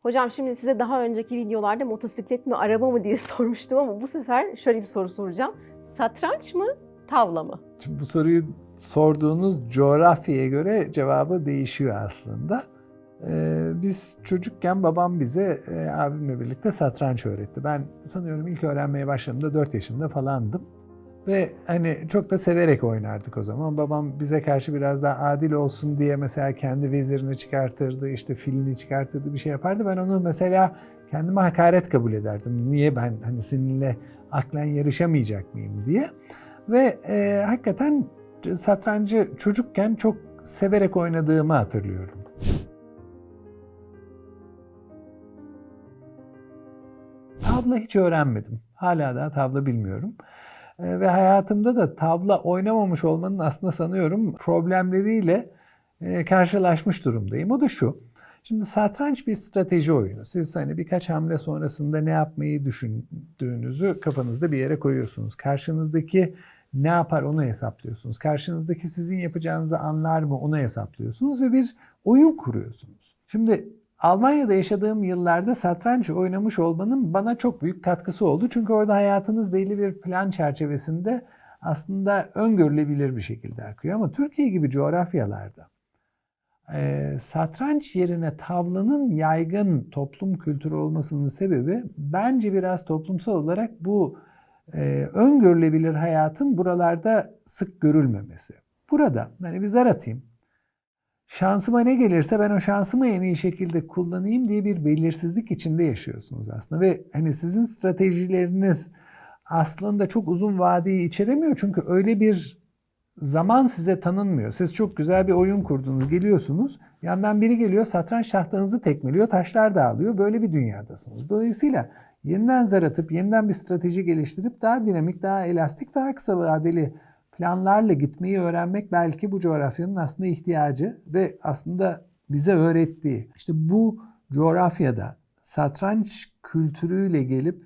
Hocam şimdi size daha önceki videolarda motosiklet mi araba mı diye sormuştum ama bu sefer şöyle bir soru soracağım. Satranç mı, tavla mı? Şimdi bu soruyu sorduğunuz coğrafyaya göre cevabı değişiyor aslında. Biz çocukken babam bize abimle birlikte satranç öğretti. Ben sanıyorum ilk öğrenmeye başladığımda 4 yaşında falandım. Ve hani çok da severek oynardık o zaman. Babam bize karşı biraz daha adil olsun diye mesela kendi vezirini çıkartırdı, işte filini çıkartırdı, bir şey yapardı. Ben onu mesela kendime hakaret kabul ederdim. Niye ben hani seninle aklen yarışamayacak mıyım diye. Ve hakikaten satrancı çocukken çok severek oynadığımı hatırlıyorum. Tavla hiç öğrenmedim. Hala da tavla bilmiyorum. Ve hayatımda da tavla oynamamış olmanın aslında sanıyorum problemleriyle karşılaşmış durumdayım. O da şu. Şimdi satranç bir strateji oyunu. Siz hani birkaç hamle sonrasında ne yapmayı düşündüğünüzü kafanızda bir yere koyuyorsunuz. Karşınızdaki ne yapar onu hesaplıyorsunuz. Karşınızdaki sizin yapacağınızı anlar mı onu hesaplıyorsunuz ve bir oyun kuruyorsunuz. Şimdi Almanya'da yaşadığım yıllarda satranç oynamış olmanın bana çok büyük katkısı oldu. Çünkü orada hayatınız belli bir plan çerçevesinde aslında öngörülebilir bir şekilde akıyor. Ama Türkiye gibi coğrafyalarda satranç yerine tavlanın yaygın toplum kültürü olmasının sebebi bence biraz toplumsal olarak bu öngörülebilir hayatın buralarda sık görülmemesi. Burada hani bir zar atayım. Şansıma ne gelirse ben o şansımı en iyi şekilde kullanayım diye bir belirsizlik içinde yaşıyorsunuz aslında. Ve hani sizin stratejileriniz aslında çok uzun vadeyi içeremiyor. Çünkü öyle bir zaman size tanınmıyor. Siz çok güzel bir oyun kurdunuz, geliyorsunuz. Yandan biri geliyor, satranç tahtanızı tekmeliyor, taşlar dağılıyor. Böyle bir dünyadasınız. Dolayısıyla yeniden zar atıp, yeniden bir strateji geliştirip daha dinamik, daha elastik, daha kısa vadeli planlarla gitmeyi öğrenmek belki bu coğrafyanın aslında ihtiyacı ve aslında bize öğrettiği. İşte bu coğrafyada satranç kültürüyle gelip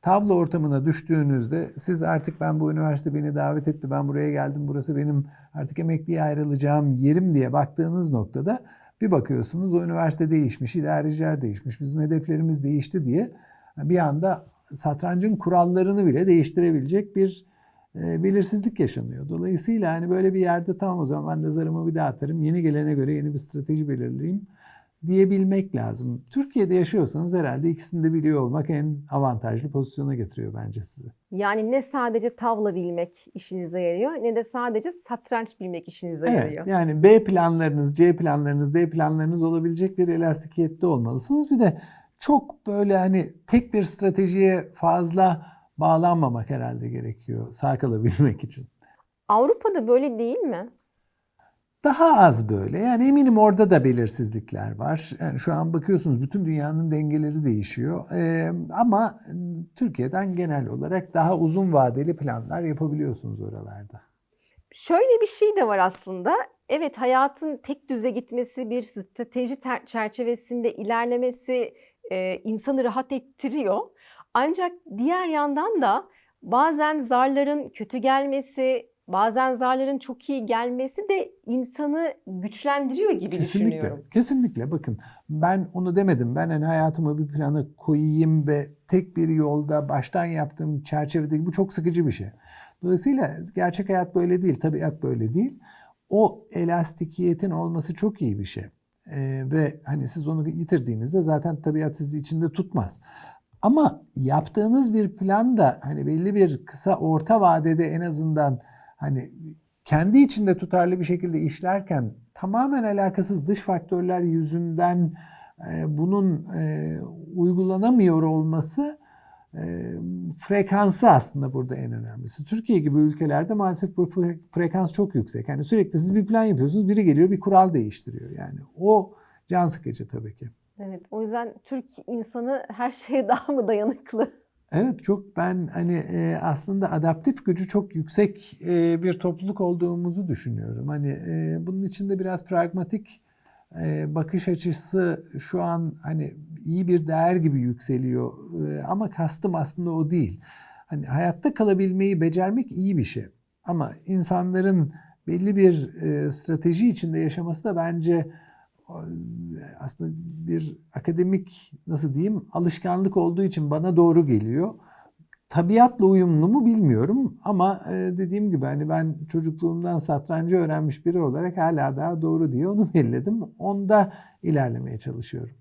tavla ortamına düştüğünüzde siz artık ben bu üniversite beni davet etti, ben buraya geldim, burası benim artık emekliye ayrılacağım yerim diye baktığınız noktada bir bakıyorsunuz o üniversite değişmiş, idareciler değişmiş, bizim hedeflerimiz değişti diye bir anda satrancın kurallarını bile değiştirebilecek bir belirsizlik yaşanıyor. Dolayısıyla hani böyle bir yerde tamam o zaman ben de zarımı bir daha atarım, yeni gelene göre yeni bir strateji belirleyeyim diyebilmek lazım. Türkiye'de yaşıyorsanız herhalde ikisini de biliyor olmak en avantajlı pozisyona getiriyor bence sizi. Yani ne sadece tavla bilmek işinize yarıyor ne de sadece satranç bilmek işinize Evet, yarıyor. yani B planlarınız, C planlarınız, D planlarınız olabilecek bir elastikiyette olmalısınız. Bir de çok böyle hani tek bir stratejiye fazla bağlanmamak herhalde gerekiyor sağ kalabilmek için. Avrupa'da böyle değil mi? Daha az böyle. Yani eminim orada da belirsizlikler var. Yani şu an bakıyorsunuz bütün dünyanın dengeleri değişiyor. Ama Türkiye'den genel olarak daha uzun vadeli planlar yapabiliyorsunuz oralarda. Şöyle bir şey de var aslında. Evet, hayatın tek düze gitmesi, bir strateji çerçevesinde ilerlemesi insanı rahat ettiriyor. Ancak diğer yandan da bazen zarların kötü gelmesi, bazen zarların çok iyi gelmesi de insanı güçlendiriyor gibi Kesinlikle, düşünüyorum. kesinlikle. Bakın ben onu demedim. Ben hani hayatıma bir plana koyayım ve tek bir yolda baştan yaptığım çerçevede bu çok sıkıcı bir şey. Dolayısıyla gerçek hayat böyle değil, tabiat böyle değil. O elastikiyetin olması çok iyi bir şey. Ve hani siz onu yitirdiğinizde zaten tabiat sizi içinde tutmaz. Ama yaptığınız bir plan da hani belli bir kısa orta vadede en azından hani kendi içinde tutarlı bir şekilde işlerken tamamen alakasız dış faktörler yüzünden bunun uygulanamıyor olması frekansı aslında burada en önemlisi. Türkiye gibi ülkelerde maalesef bu frekans çok yüksek. Yani sürekli siz bir plan yapıyorsunuz, biri geliyor bir kural değiştiriyor. Yani o can sıkıcı tabii ki. Evet, o yüzden Türk insanı her şeye daha mı dayanıklı? Evet çok ben hani aslında adaptif gücü çok yüksek bir topluluk olduğumuzu düşünüyorum. Hani bunun içinde biraz pragmatik bakış açısı şu an hani iyi bir değer gibi yükseliyor. Ama kastım aslında o değil. Hani hayatta kalabilmeyi becermek iyi bir şey. Ama insanların belli bir strateji içinde yaşaması da bence aslında bir akademik, nasıl diyeyim, alışkanlık olduğu için bana doğru geliyor. Tabiatla uyumlu mu bilmiyorum ama dediğim gibi hani ben çocukluğumdan satrancı öğrenmiş biri olarak hala daha doğru diye onu belirledim. Onda ilerlemeye çalışıyorum.